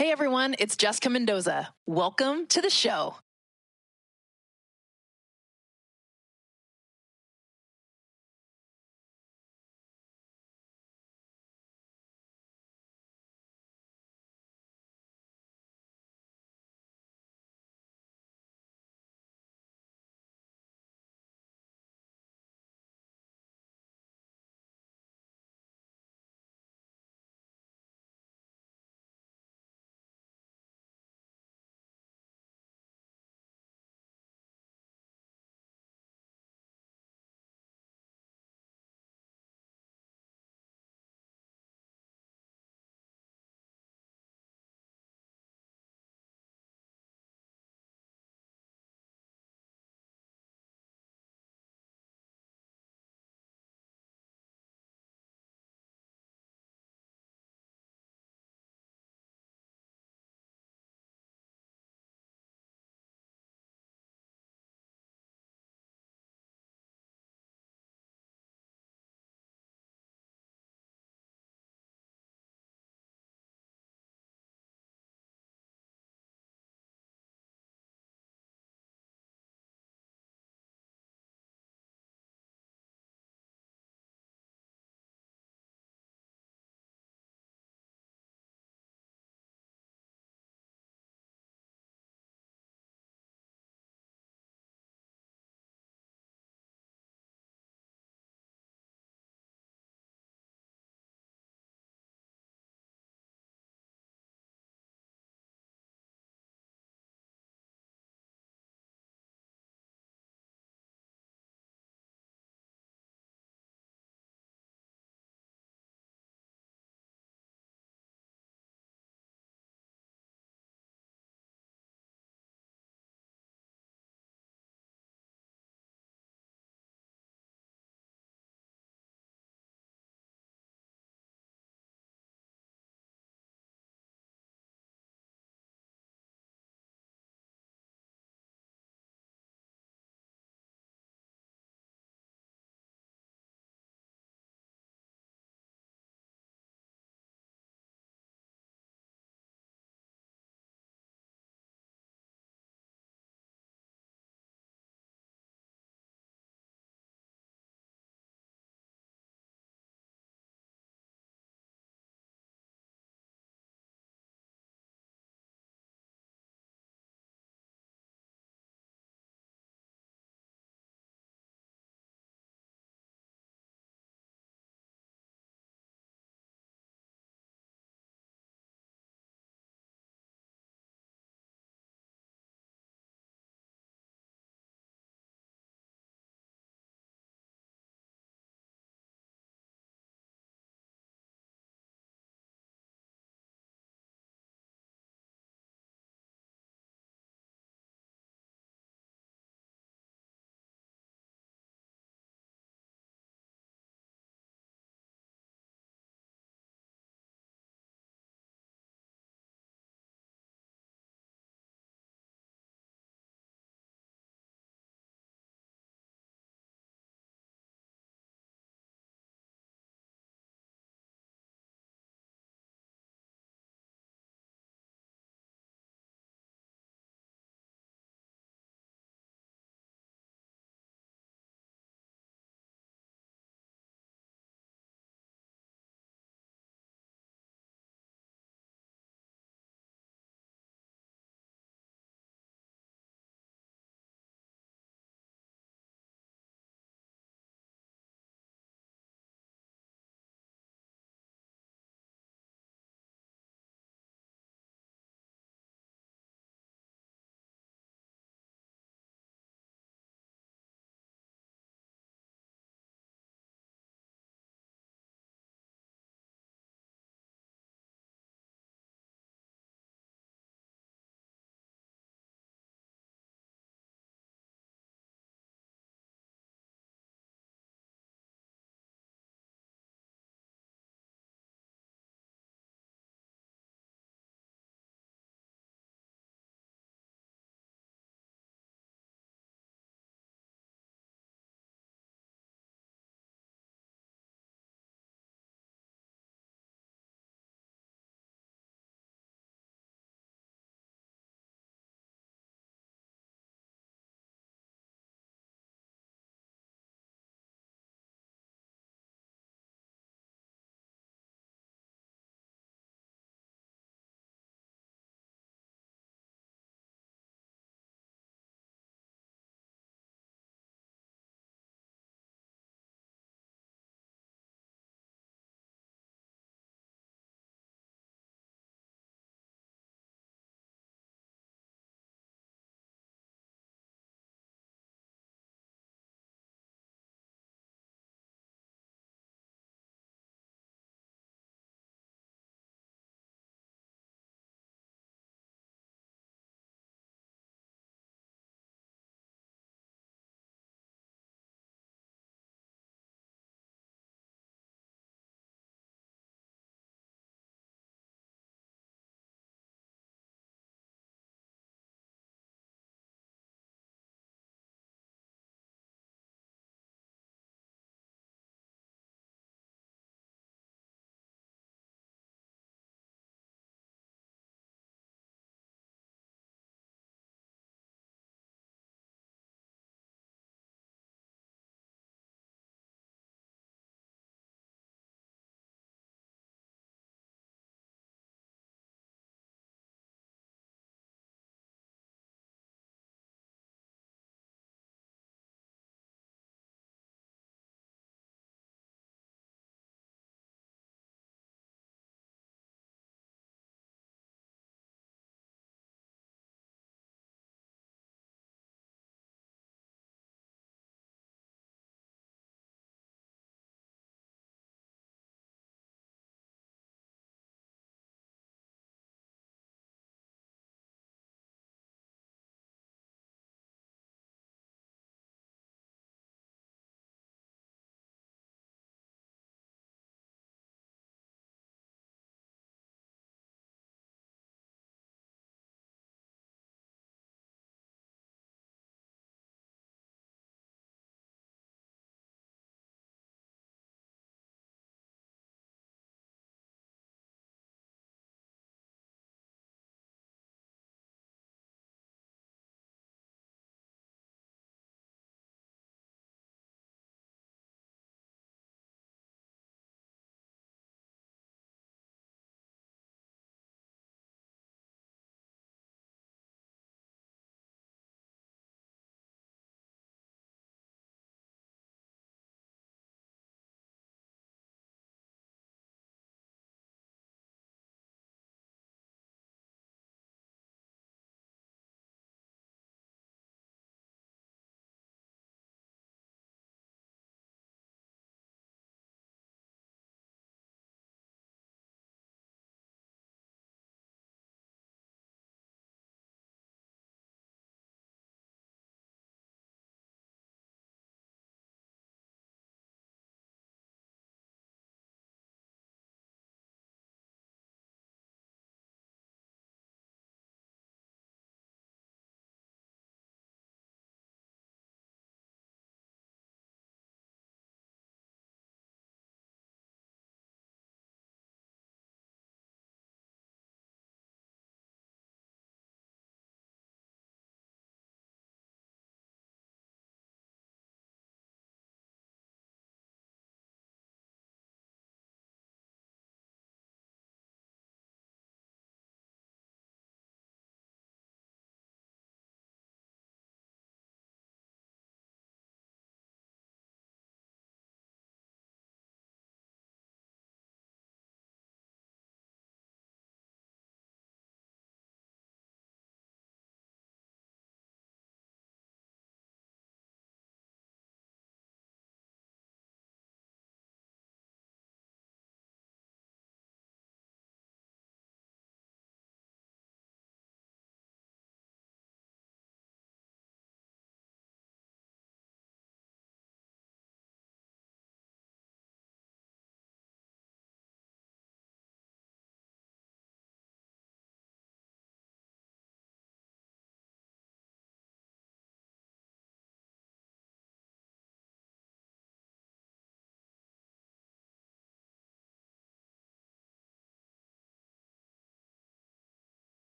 Hey everyone, it's Jessica Mendoza. Welcome to the show.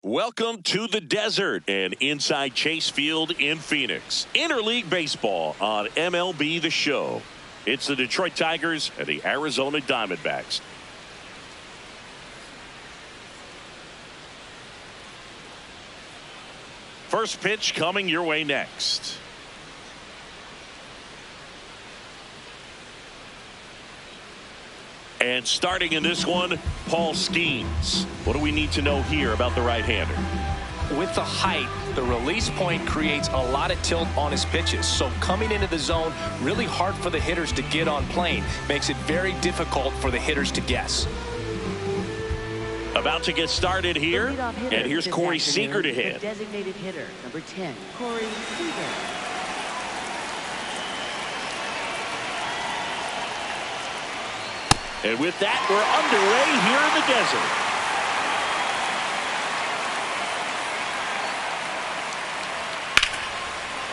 Welcome to the desert and inside Chase Field in Phoenix. Interleague baseball on MLB The Show. It's the Detroit Tigers and the Arizona Diamondbacks. First pitch coming your way next. And starting in this one, Paul Skeens. What do we need to know here about the right-hander? With the height, the release point creates a lot of tilt on his pitches. So coming into the zone, really hard for the hitters to get on plane. Makes it very difficult for the hitters to guess. About to get started here. And here's Corey Seager to hit. Designated hitter, number 10, Corey Seager. And with that, we're underway here in the desert.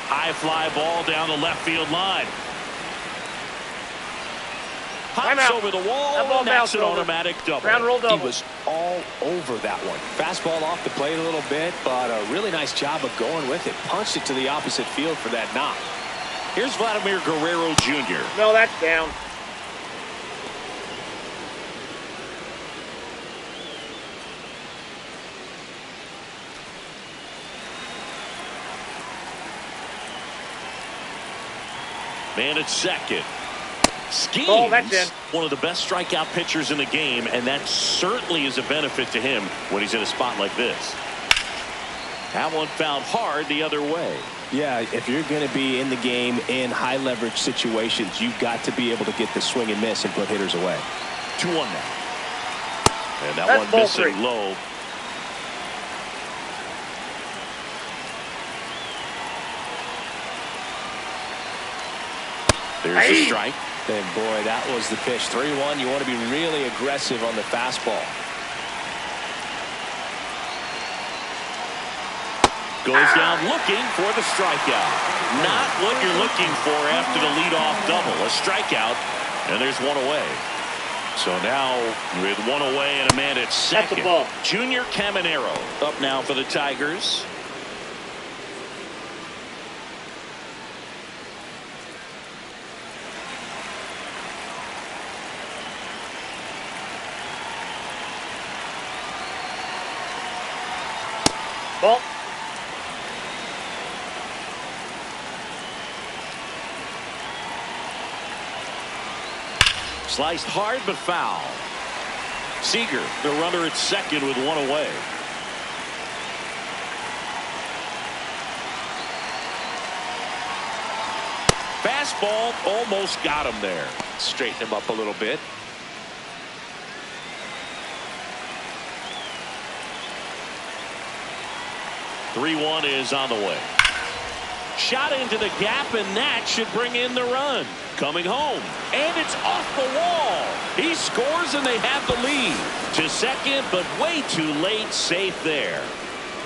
High fly ball down the left field line. Hops over the wall, and that's an automatic double. Ground roll double. He was all over that one. Fastball off the plate a little bit, but a really nice job of going with it. Punched it to the opposite field for that knock. Here's Vladimir Guerrero Jr. No, that's down. Man at second. Skeens, oh, that's in. One of the best strikeout pitchers in the game, and that certainly is a benefit to him when he's in a spot like this. That one found hard the other way. Yeah, if you're going to be in the game in high leverage situations, you've got to be able to get the swing and miss and put hitters away. 2-1 now. And that that's one missing three. low. There's a strike. And boy, that was the pitch. 3-1. You want to be really aggressive on the fastball. Goes down looking for the strikeout. Not what you're looking for after the leadoff double. A strikeout, and there's one away. So now with one away and a man at second. Junior Caminero up now for the Tigers. Ball. Sliced hard but foul. Seager, the runner at second with one away. Fastball almost got him there. Straighten him up a little bit. Three-1 is on the way. Shot into the gap, and that should bring in the run. Coming home, and it's off the wall. He scores, and they have the lead. To second, but way too late. Safe there.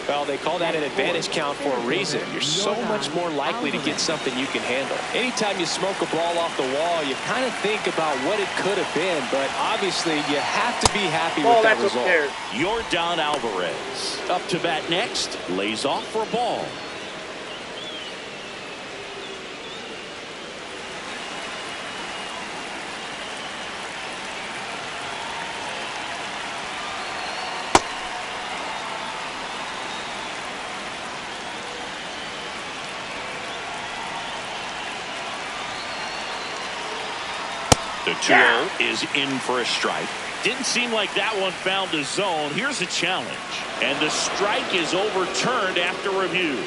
Well, they call that an advantage count for a reason. You're so much more likely to get something you can handle. Anytime you smoke a ball off the wall, you kind of think about what it could have been, but obviously you have to be happy with that result. Yordan Alvarez up to bat next, lays off for a ball. The 2-0 is in for a strike. Didn't seem like that one found the zone. Here's a challenge. And the strike is overturned after review.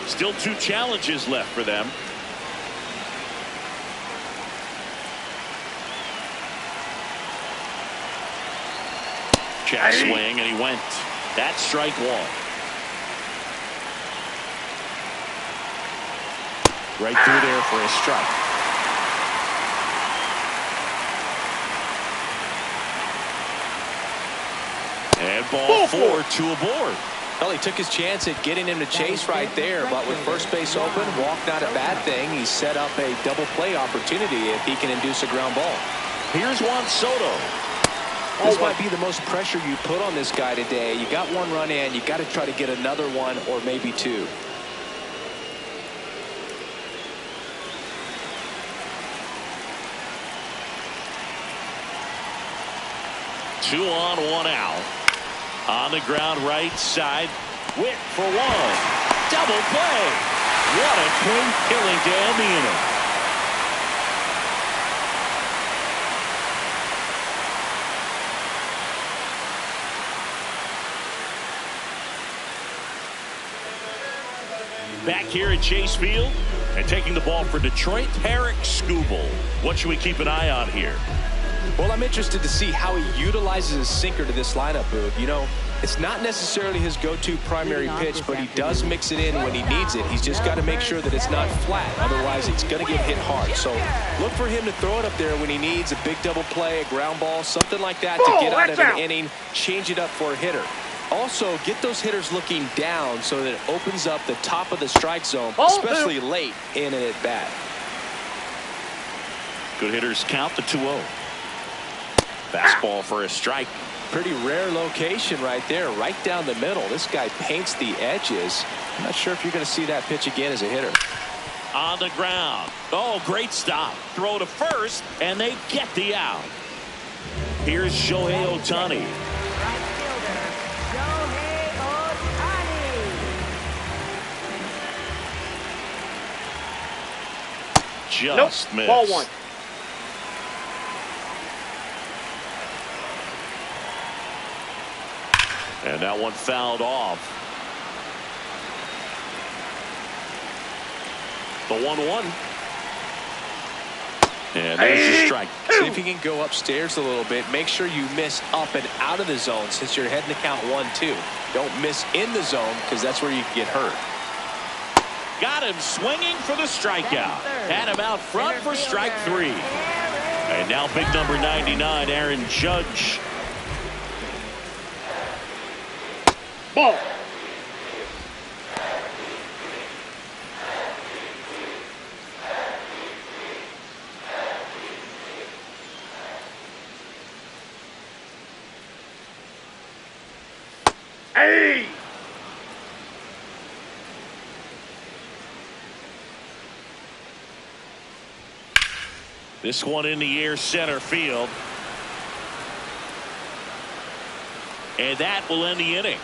Still 2 challenges left for them. Check swing, and he went. That's strike 1. Right through there for a strike. And ball 4 to a board. Well, he took his chance at getting him to chase right there, but with first base open, walk not a bad thing. He set up a double play opportunity if he can induce a ground ball. Here's Juan Soto. This might be the most pressure you put on this guy today. You got one run in, you got to try to get another one or maybe two. Two on, one out. On the ground right side. Witt for one. Double play. What a clean killing to end the inning. Back here at Chase Field and taking the ball for Detroit, Tarik Skubal. What should we keep an eye on here? Well, I'm interested to see how he utilizes his sinker to this lineup, Boog. You know, it's not necessarily his go-to primary pitch, but he does mix it in when he needs it. He's just got to make sure that it's not flat. Otherwise, it's going to get hit hard. So look for him to throw it up there when he needs a big double play, a ground ball, something like that to get out of an inning, change it up for a hitter. Also, get those hitters looking down so that it opens up the top of the strike zone, especially late in an at-bat. Good hitters count the 2-0. Fastball for a strike. Pretty rare location right there, right down the middle. This guy paints the edges. I'm not sure if you're going to see that pitch again as a hitter. On the ground. Oh, great stop. Throw to first, and they get the out. Here's Shohei Ohtani. Just missed. Ball one. And that one fouled off. The 1-1. And there's the strike. See if you can go upstairs a little bit. Make sure you miss up and out of the zone since you're heading to count 1-2. Don't miss in the zone because that's where you can get hurt. Got him swinging for the strikeout. Had him out front for strike 3. And now big number 99, Aaron Judge. Ball. Hey! This one in the air, center field. And that will end the inning.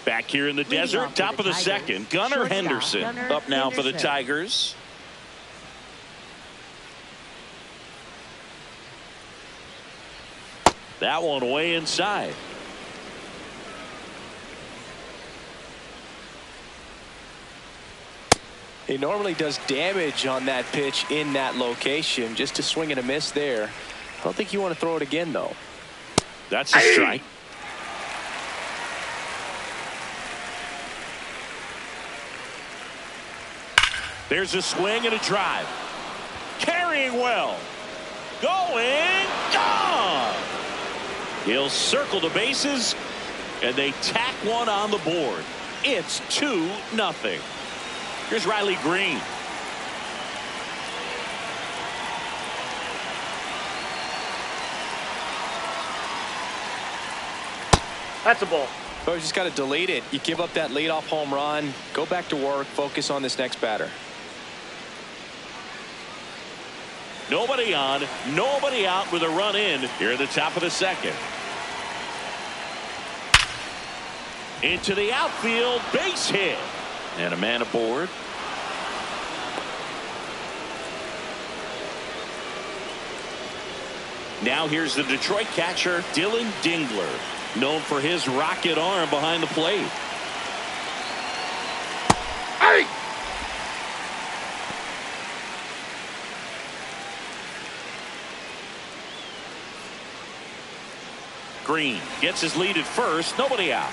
Back here in the desert, top of the second, Gunnar Henderson up now for the Tigers. That one way inside. He normally does damage on that pitch in that location. Just to swing and a miss there. I don't think you want to throw it again, though. That's a strike. There's a swing and a drive. Carrying well. Going. Gone. He'll circle the bases, and they tack one on the board. It's 2-0. Here's Riley Green. That's a ball. So you just got to delete it. You give up that leadoff home run. Go back to work. Focus on this next batter. Nobody on, nobody out with a run in here at the top of the second. Into the outfield, base hit. And a man aboard. Now here's the Detroit catcher, Dylan Dingler, known for his rocket arm behind the plate. Hey! Green gets his lead at first, nobody out.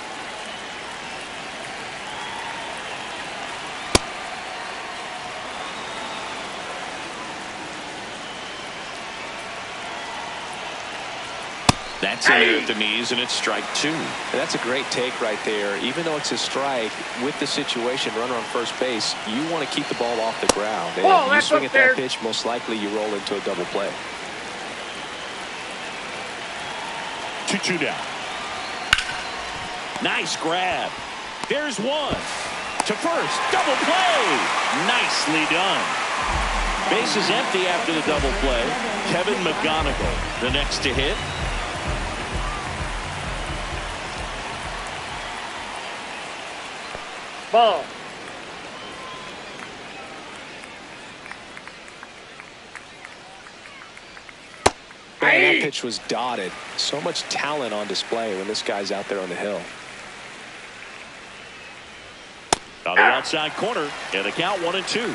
That's in there at the knees, and it's strike 2. And that's a great take right there. Even though it's a strike, with the situation, runner on first base, you want to keep the ball off the ground. And Oh, you that's swing up at there. that pitch, most likely you roll into a double play. 2-2 down. Nice grab. There's one. To first. Double play. Nicely done. Base is empty after the double play. Kevin McGonigal, the next to hit. Ball. Man, Aye. that pitch was dotted. So much talent on display when this guy's out there on the hill. On the outside corner, and the count 1-2.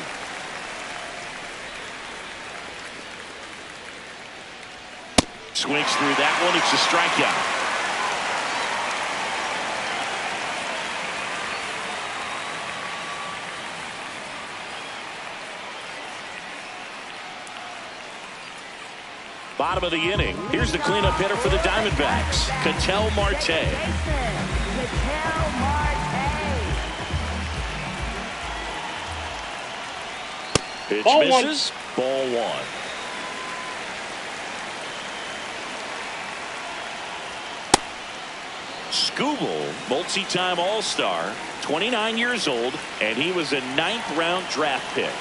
Swings through that one. It's a strikeout. Bottom of the inning. Here's the cleanup hitter for the Diamondbacks, Ketel Marte. Pitch Ball one. misses. Ball 1. Skubal, multi-time All-Star, 29 years old, and he was a 9th-round draft pick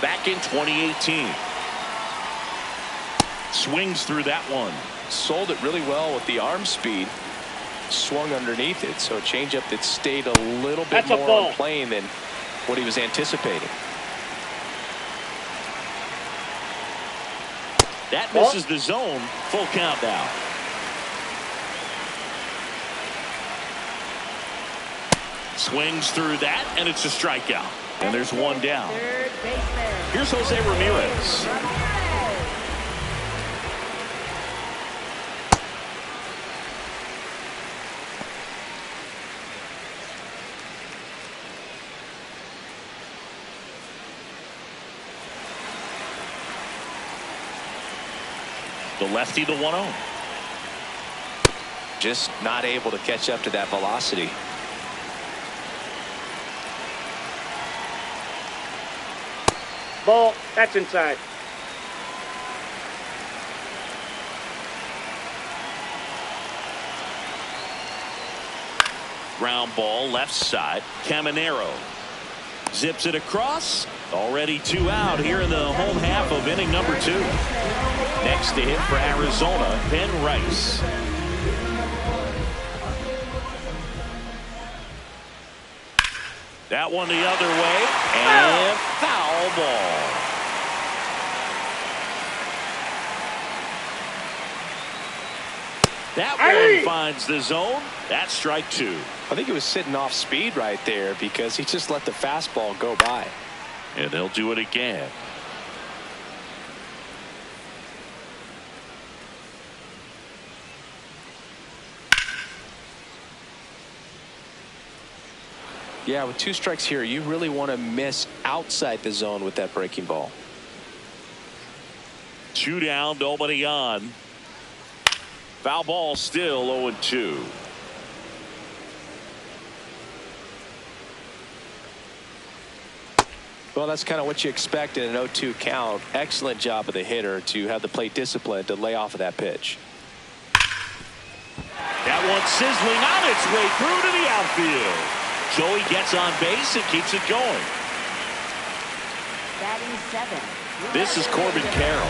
back in 2018. Swings through that one. Sold it really well with the arm speed. Swung underneath it, so a changeup that stayed a little bit That's a more ball. on plane than what he was anticipating. That misses the zone. Full count now. Swings through that, and it's a strikeout. And there's one down. Here's Jose Ramirez. The lefty, the 1-0. Just not able to catch up to that velocity. Ball. That's inside. Ground ball left side. Caminero zips it across. Already 2 out here in the home half of inning number 2. Next to hit for Arizona, Ben Rice. That one the other way, and foul ball. That one finds the zone. That's strike 2. I think he was sitting off speed right there because he just let the fastball go by. And they'll do it again. Yeah, with 2 strikes here, you really want to miss outside the zone with that breaking ball. 2 down, nobody on. Foul ball still 0-2. Well, that's kind of what you expect in an 0-2 count. Excellent job of the hitter to have the plate discipline to lay off of that pitch. That one sizzling on its way through to the outfield. Joey gets on base and keeps it going. Batting 7. This is Corbin Carroll.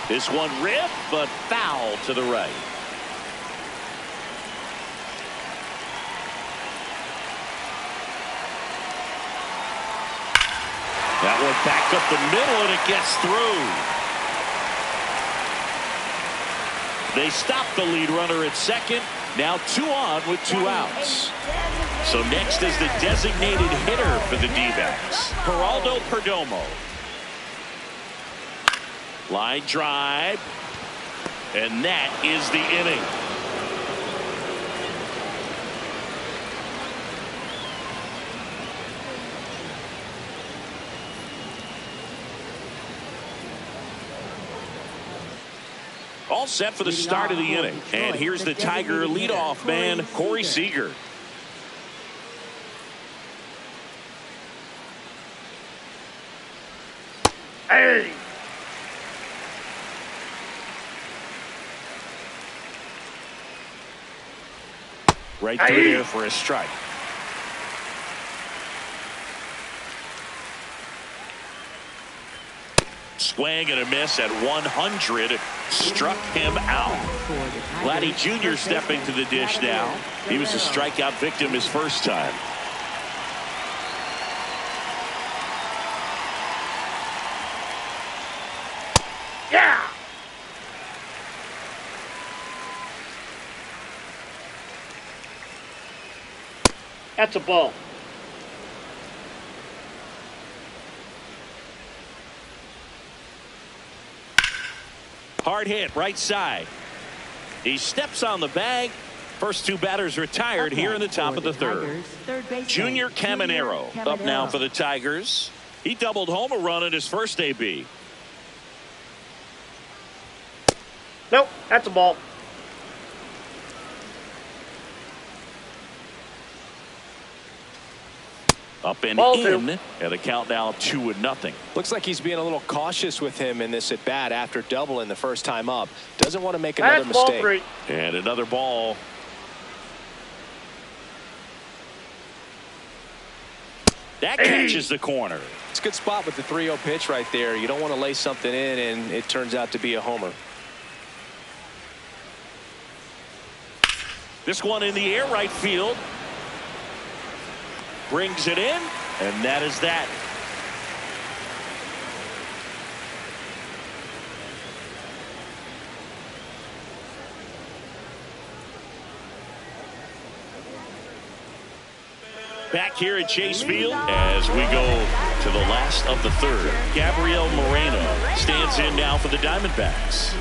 This one ripped, but foul to the right. That one back up the middle, and it gets through. They stop the lead runner at second. Now 2 on with 2 outs. So next is the designated hitter for the D-backs, Geraldo Perdomo. Line drive, and that is the inning. All set for the start of the inning. And here's the Tiger leadoff man, Corey Seager. Hey! Right through there for a strike. Swing and a miss at 100. Struck him out. Vladdy Jr. stepping to the dish now. He was a strikeout victim his first time. Yeah! That's a ball. Hard hit, right side. He steps on the bag. First two batters retired here in the top of the third. Junior Caminero up now for the Tigers. He doubled home a run in his first AB. Nope, that's a ball. Up and Ball in, two. and the count now 2-0. Looks like he's being a little cautious with him in this at bat after doubling the first time up. Doesn't want to make another That's ball mistake. three. And another ball. That catches the corner. It's a good spot with the 3-0 pitch right there. You don't want to lay something in and it turns out to be a homer. This one in the air, right field. Brings it in, and that is that. Back here at Chase Field as we go to the last of the third. Gabriel Moreno stands in now for the Diamondbacks.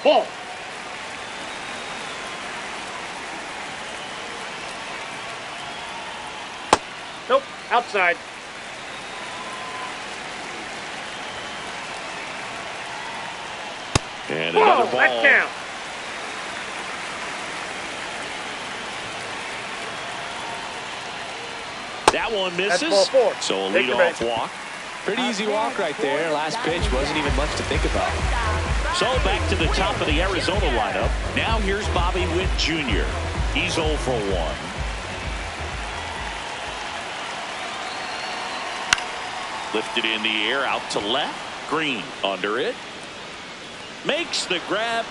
Ball. Nope, outside. And Whoa, another ball. that count. That one That's misses. ball four. So a Take your leadoff break. walk. Pretty easy walk right there. Last pitch wasn't even much to think about. So back to the top of the Arizona lineup. Now here's Bobby Witt Jr. He's 0 for 1. Lifted in the air out to left. Green under it. Makes the grab.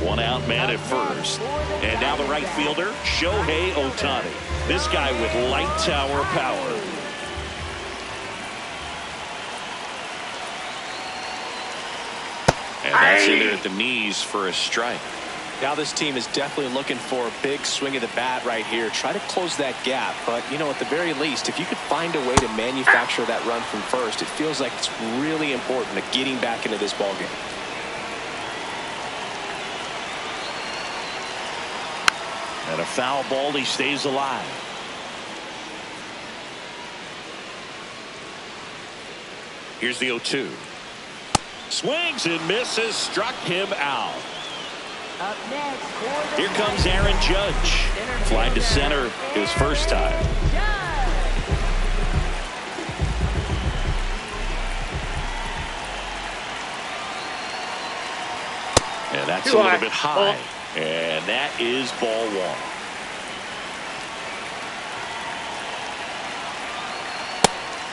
One out man at first. And now the right fielder, Shohei Ohtani. This guy with light tower power. And that's in there at the knees for a strike. Now this team is definitely looking for a big swing of the bat right here. Try to close that gap. But, you know, at the very least, if you could find a way to manufacture that run from first, it feels like it's really important to getting back into this ballgame. And a foul ball, he stays alive. Here's the 0-2. Swings and misses, struck him out. Up next, Here comes Aaron Judge. Fly to center his first time. And that's a little bit high. And that is ball one.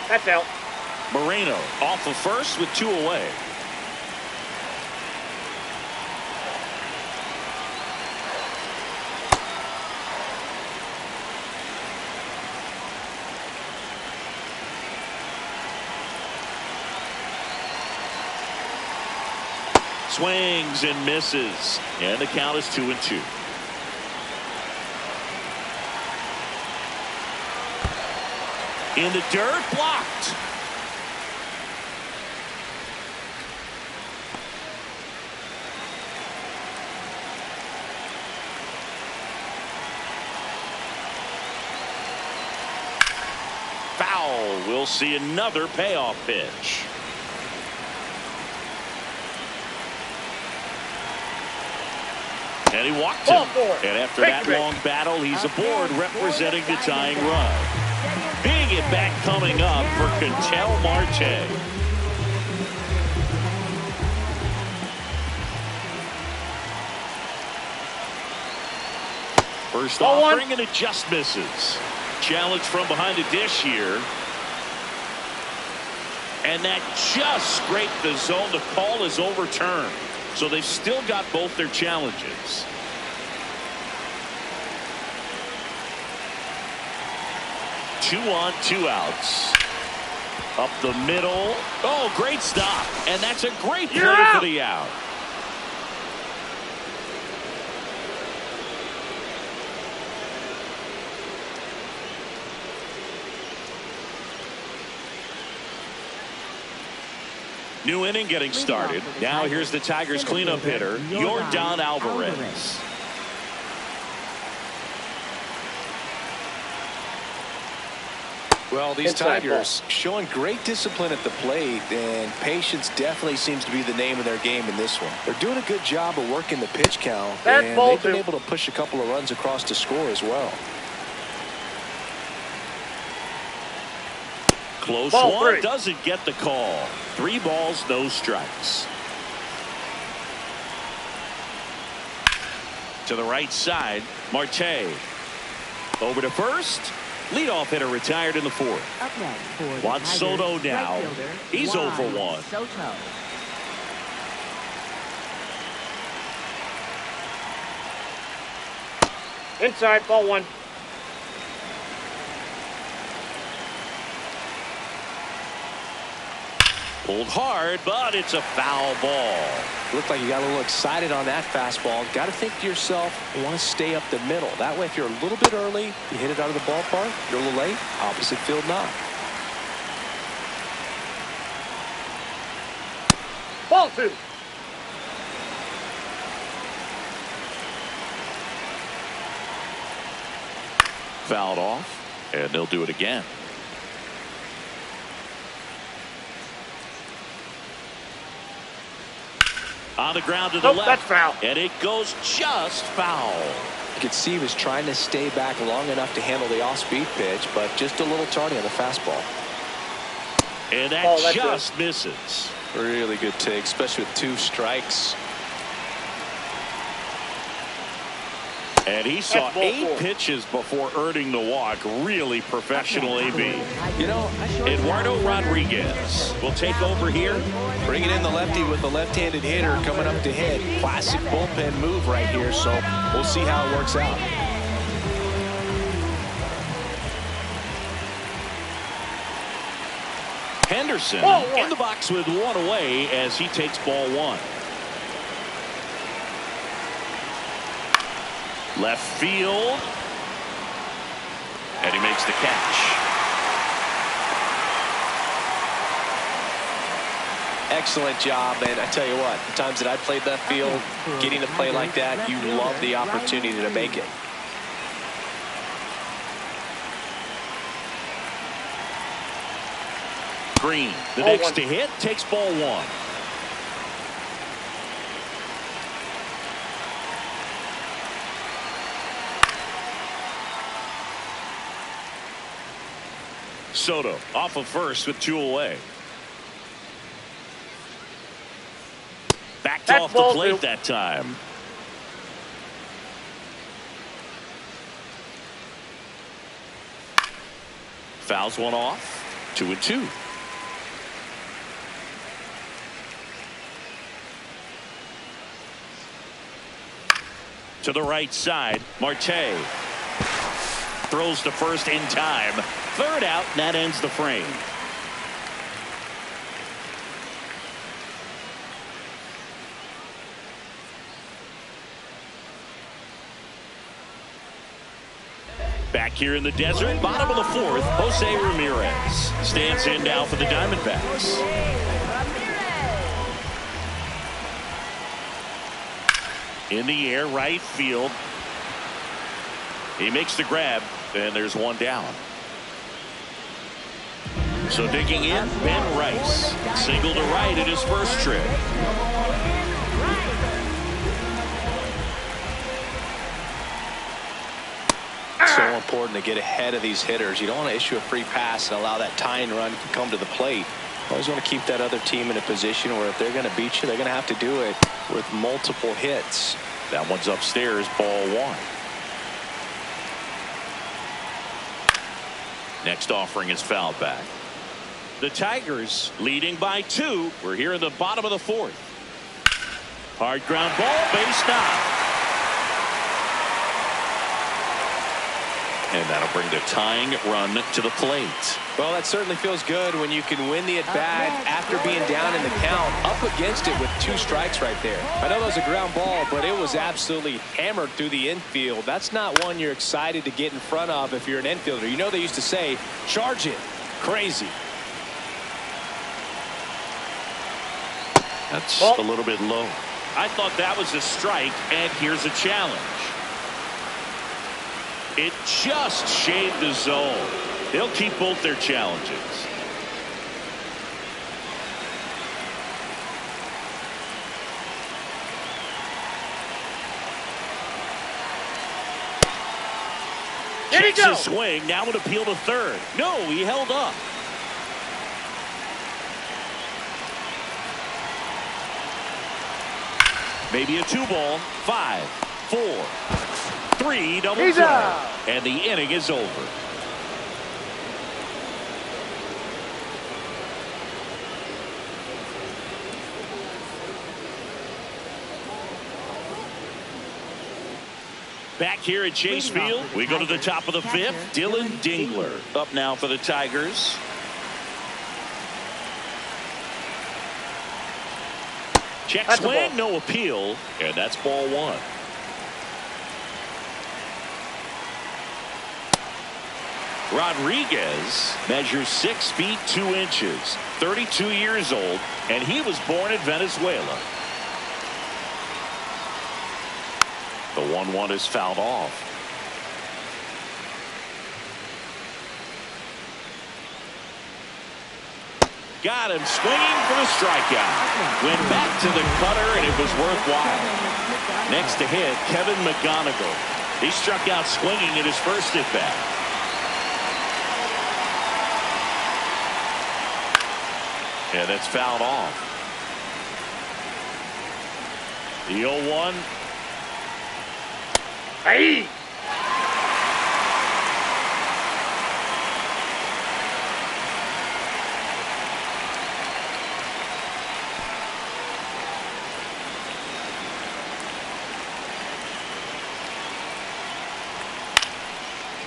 That's out. Moreno off of first with 2 away. Swings and misses. And the count is 2-2. In the dirt, blocked. Foul. we'll see another payoff pitch. And he walked him. And after that long battle, he's aboard representing the tying run. Big at bat coming up for Ketel Marte. First offering and it just misses. Challenge from behind the dish here. And that just scraped the zone. The call is overturned. So they've still got both their challenges. Two on, two outs. Up the middle. Oh, great stop. And that's a great play for the out. New inning getting started. Now here's the Tigers cleanup hitter, Yordan Alvarez. Well, these Tigers showing great discipline at the plate, and patience definitely seems to be the name of their game in this one. They're doing a good job of working the pitch count, and they've been able to push a couple of runs across to score as well. Close one, doesn't get the call. 3 balls, no strikes. To the right side, Marte. Over to first. Leadoff hitter retired in the 4th. Up next for the Juan Tigers, Soto now. right fielder, He's 0 for 1. Soto. Inside, ball 1. Pulled hard, but it's a foul ball. Looked like you got a little excited on that fastball. Got to think to yourself, you want to stay up the middle. That way, if you're a little bit early, you hit it out of the ballpark. You're a little late, opposite field knock. Ball 2. Fouled off, and they'll do it again. On the ground to the left. That's foul. And it goes just foul. You could see he was trying to stay back long enough to handle the off-speed pitch, but just a little tardy on the fastball. And that just misses. Really good take, especially with 2 strikes. And he saw 8 pitches before earning the walk. Really professional AB. You know, Eduardo Rodriguez will take over here. Bringing in the lefty with the left-handed hitter coming up to hit. Classic bullpen move right here, so we'll see how it works out. Henderson in the box with 1 away as he takes ball 1. Left field. And he makes the catch. Excellent job, and I tell you what, the times that I played left field, getting a play like that, you love the opportunity to make it. Green, the next to hit, takes ball 1. Soto off of first with 2 away. Backed off the plate that time. Fouls one off. 2-2. To the right side, Marte throws to first in time. 3rd out, and that ends the frame. Back here in the desert, bottom of the 4th, Jose Ramirez stands in now for the Diamondbacks. In the air, right field. He makes the grab, and there's 1 down. So digging in, Ben Rice. Single to right at his first trip. So important to get ahead of these hitters. You don't want to issue a free pass and allow that tying run to come to the plate. Always want to keep that other team in a position where if they're going to beat you, they're going to have to do it with multiple hits. That one's upstairs, ball one. Next offering is fouled back. The Tigers leading by 2. We're here in the bottom of the 4th. Hard ground ball, base knock. And that'll bring the tying run to the plate. Well, that certainly feels good when you can win the at-bat after being down in the count, up against it with 2 strikes right there. I know that was a ground ball, but it was absolutely hammered through the infield. That's not one you're excited to get in front of if you're an infielder. You know they used to say, charge it. Crazy. That's a little bit low. I thought that was a strike, and here's a challenge. It just shaved the zone. They'll keep both their challenges. There you Takes go. a swing. Now an appeal to third. No, he held up. Maybe a 2-ball. 5, 4, 3, double He's play. out. And the inning is over. Back here at Chase Field, we go to the top of the 5th. Dylan Dingler up now for the Tigers. Check That's a swing, ball. no appeal, and that's ball 1. Rodriguez measures 6 feet 2 inches, 32 years old, and he was born in Venezuela. The 1-1 is fouled off. Got him swinging for the strikeout. Went back to the cutter, and it was worthwhile. Next to hit, Kevin McGonigal. He struck out swinging in his first at-bat. And that's fouled off. The 0-1. Hey.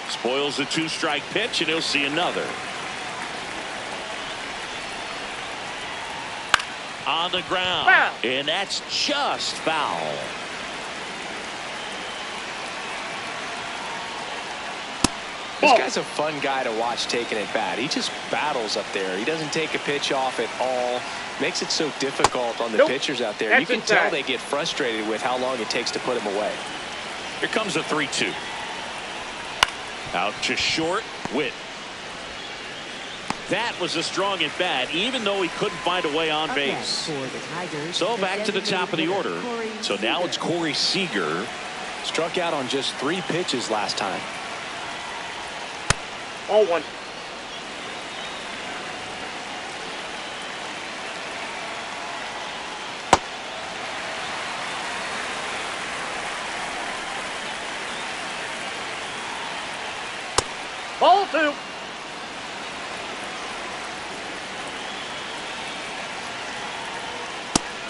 Spoils the 2-strike pitch, and he'll see another. On the ground. Foul. And that's just foul. This guy's a fun guy to watch taking at bat. He just battles up there. He doesn't take a pitch off at all. Makes it so difficult on the pitchers out there. That's You can inside. tell they get frustrated with how long it takes to put him away. Here comes a 3-2. Out to short, Witt. That was a strong at bat, even though he couldn't find a way on base. So back to the top of the order. So now it's Corey Seager. Struck out on just 3 pitches last time. Ball 1. Ball 2.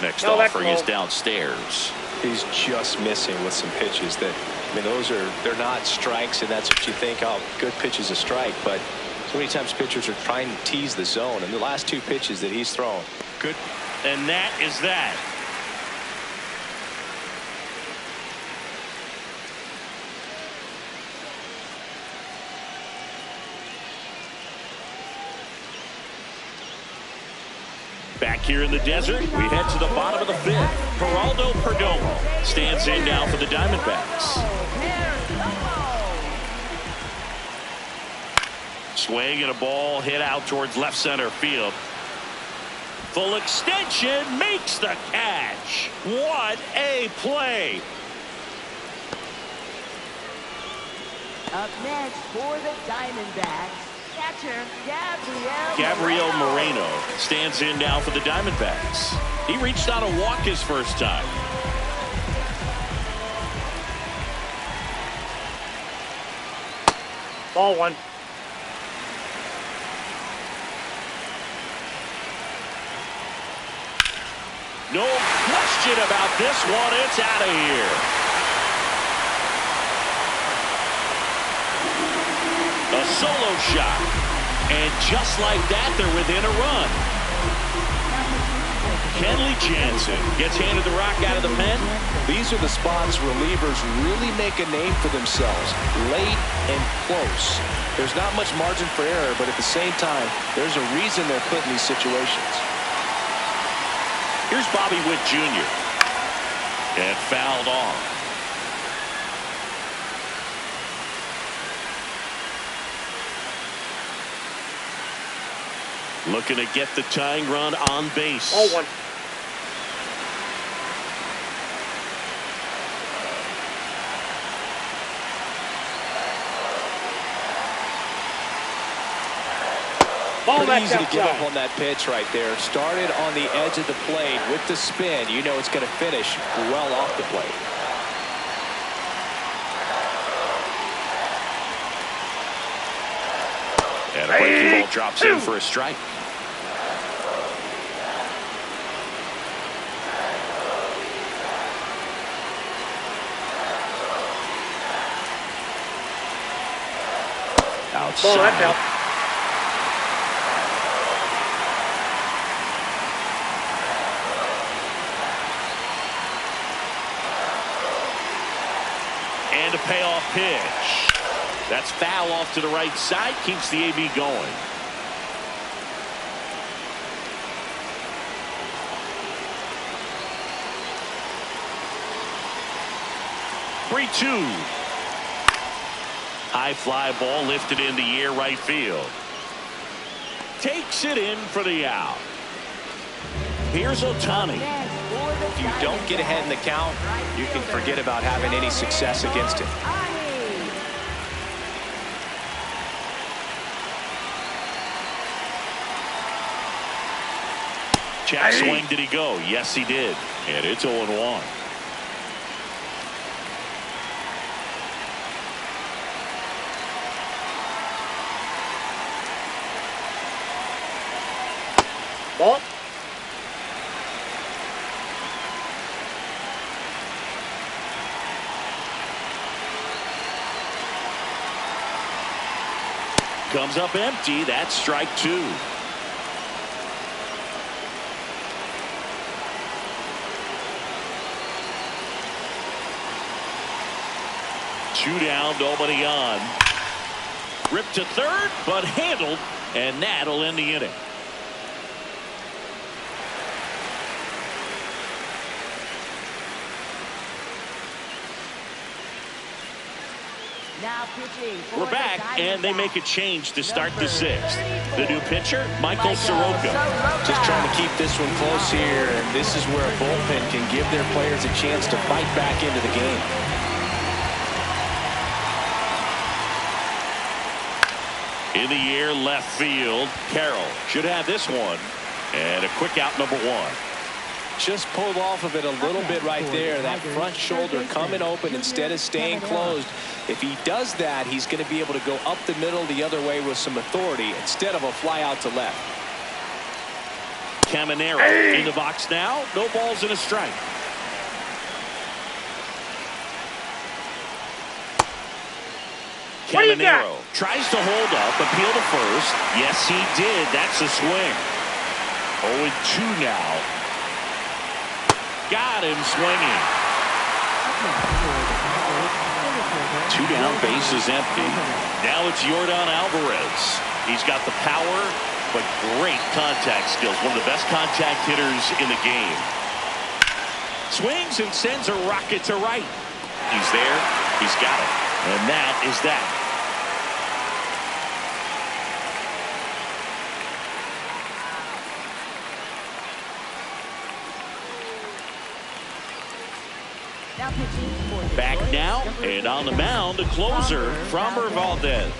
Next No, that's offering is low. downstairs. He's just missing with some pitches that, I mean, they're not strikes, and that's what you think, oh, good pitch is a strike, but so many times pitchers are trying to tease the zone, and the last 2 pitches that he's thrown, good. And that is that. Back here in the desert, we head to the bottom of the 5th. Geraldo Perdomo stands in now for the Diamondbacks. swing and a ball hit out towards left center field. Full extension, makes the catch. What a play. Up next for the Diamondbacks, catcher Gabriel Moreno stands in now for the Diamondbacks. He reached on a walk his first time. Ball one. No question about this one. It's out of here. A solo shot. And just like that, they're within a run. Kenley Jansen gets handed the rock out of the pen. These are the spots relievers really make a name for themselves. Late and close. There's not much margin for error, but at the same time, there's a reason they're put in these situations. Here's Bobby Witt Jr. And fouled off. Looking to get the tying run on base. Ball one. Pretty easy to give up on that pitch right there. Started on the edge of the plate with the spin. You know it's going to finish well off the plate. And a breaking ball drops in for a strike. Outside. And a payoff pitch. That's foul off to the right side. Keeps the AB going. Three-two. High fly ball lifted in the air right field. Takes it in for the out. Here's Ohtani. If you don't get ahead in the count, you can forget about having any success against him. Check swing, did he go? Yes, he did. And it's 0-1. Ball. Comes up empty. That's strike two. Two down, nobody on. Ripped to third, but handled, and that'll end the inning. We're back, and they make a change to start the sixth. The new pitcher, Michael Soroka. Just trying to keep this one close here, and this is where a bullpen can give their players a chance to fight back into the game. In the air, left field. Carroll should have this one. And a quick out, number one. Just pulled off of it a little bit right there. That front shoulder coming open instead of staying closed. If he does that, he's going to be able to go up the middle the other way with some authority instead of a fly out to left. Caminero in the box now. No balls and a strike. Caminero tries to hold up, appeal to first. Yes, he did. That's a swing. 0-2 now. Got him swinging. Two down, base is empty. Now it's Yordan Alvarez. He's got the power, but great contact skills. One of the best contact hitters in the game. Swings and sends a rocket to right. He's there. He's got it. And that is that. Now pitching for the Back Detroit, now number and on the 59, mound, the closer, Framber Valdez.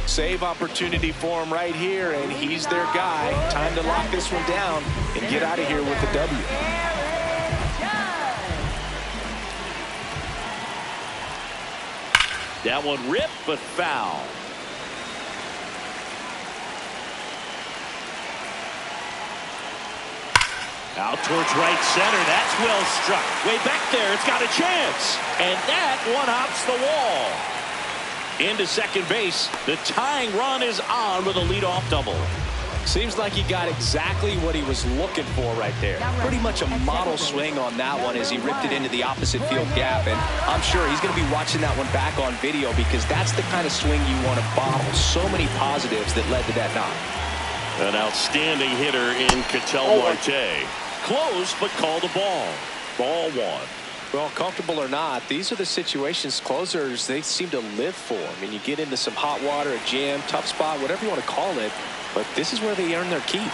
Save opportunity for him right here, and he's their guy. Time to lock this one down and get out of here with the W. That one ripped, but foul. Out towards right center. That's well struck. Way back there. It's got a chance. And that one hops the wall. Into second base. The tying run is on with a leadoff double. Seems like he got exactly what he was looking for right there. Pretty much a model swing on that one as he ripped it into the opposite field gap. And I'm sure he's going to be watching that one back on video because that's the kind of swing you want to bottle. So many positives that led to that knock. An outstanding hitter in Ketel Marte. Close, but called a ball. Ball one. Well, comfortable or not, these are the situations closers, they seem to live for. I mean, you get into some hot water, a jam, tough spot, whatever you want to call it, but this is where they earn their keep.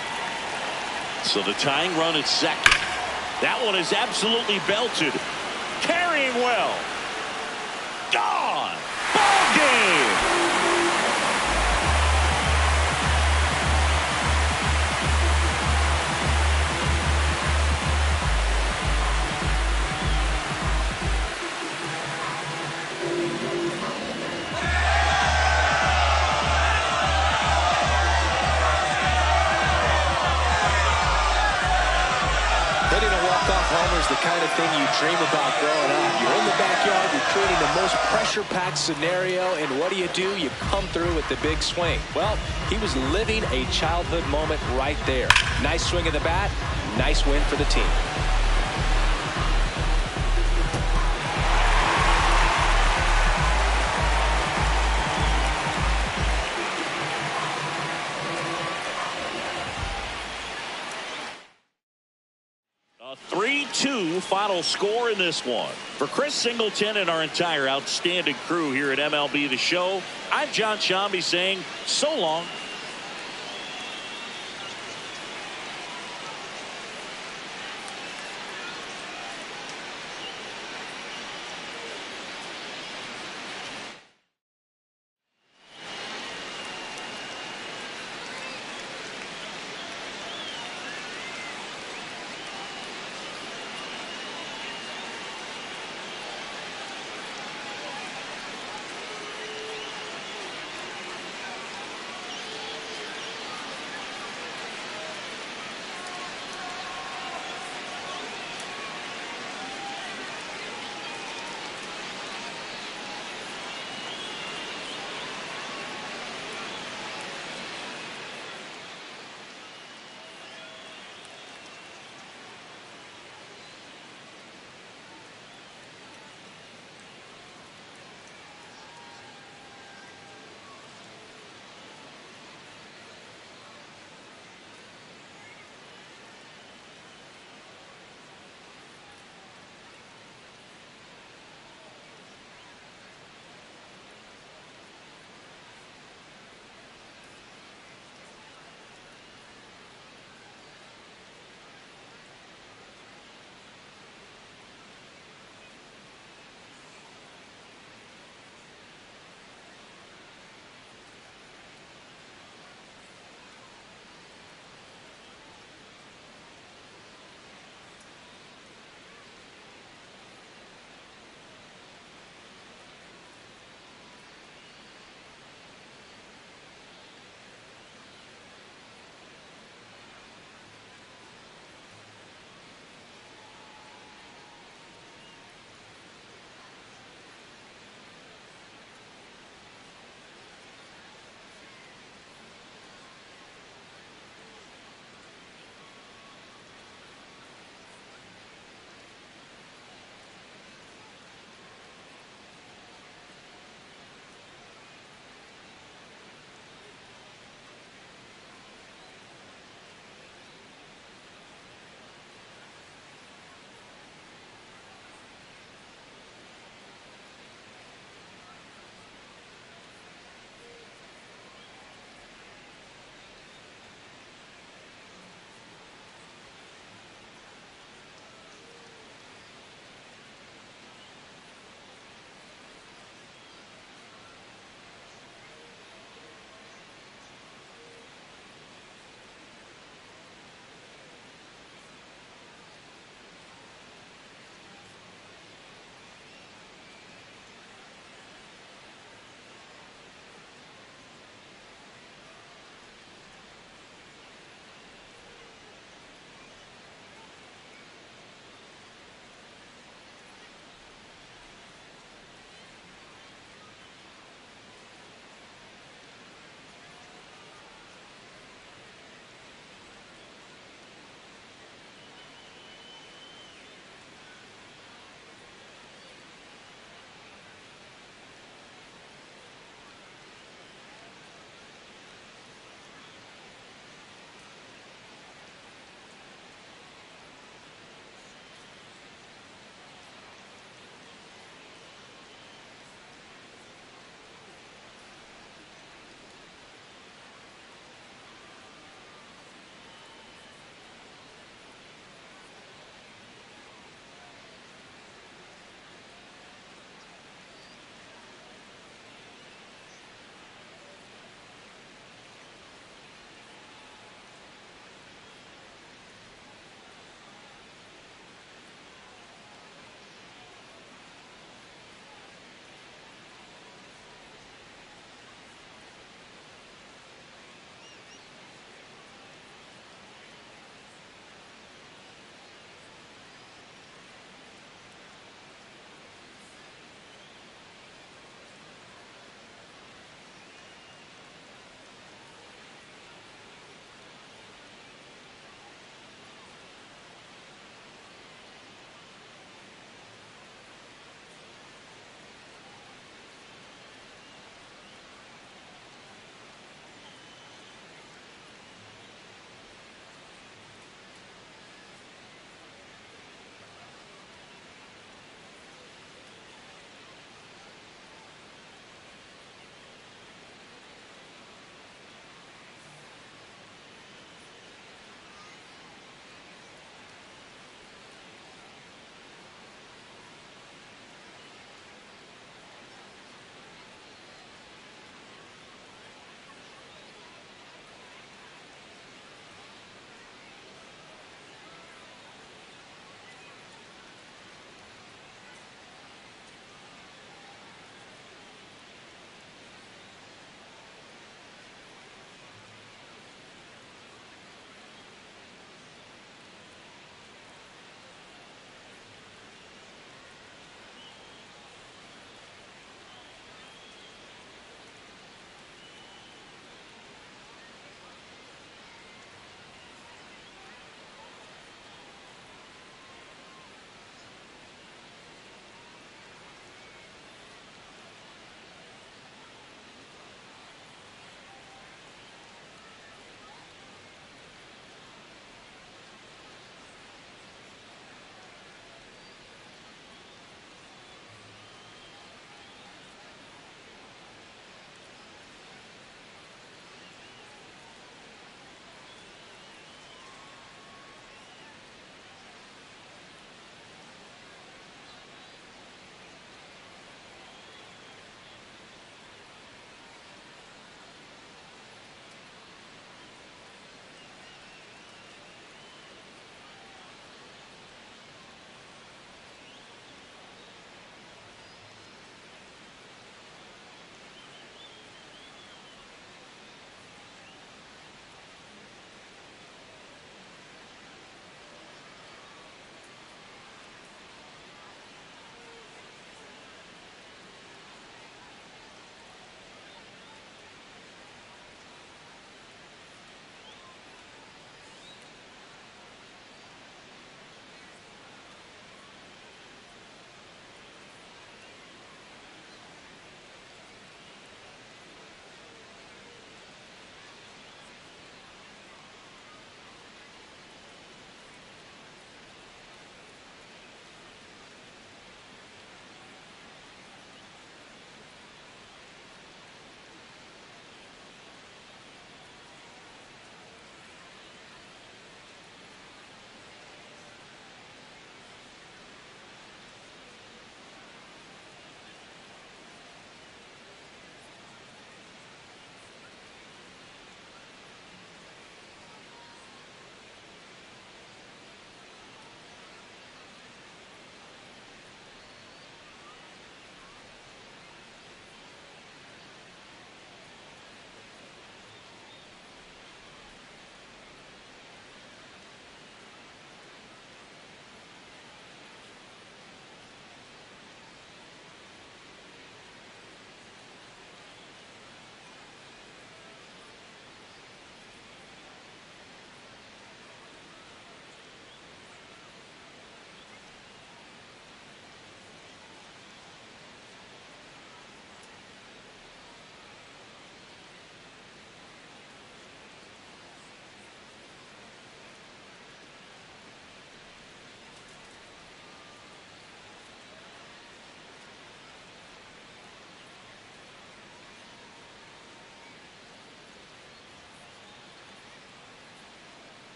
So the tying run at second. That one is absolutely belted. Carrying well. Gone. Ball game. Homer's the kind of thing you dream about growing up. You're in the backyard, you're creating the most pressure-packed scenario, and what do? You come through with the big swing. Well, he was living a childhood moment right there. Nice swing of the bat, nice win for the team. A 3-2 final score in this one. For Chris Singleton and our entire outstanding crew here at MLB The Show, I'm John Shambi saying so long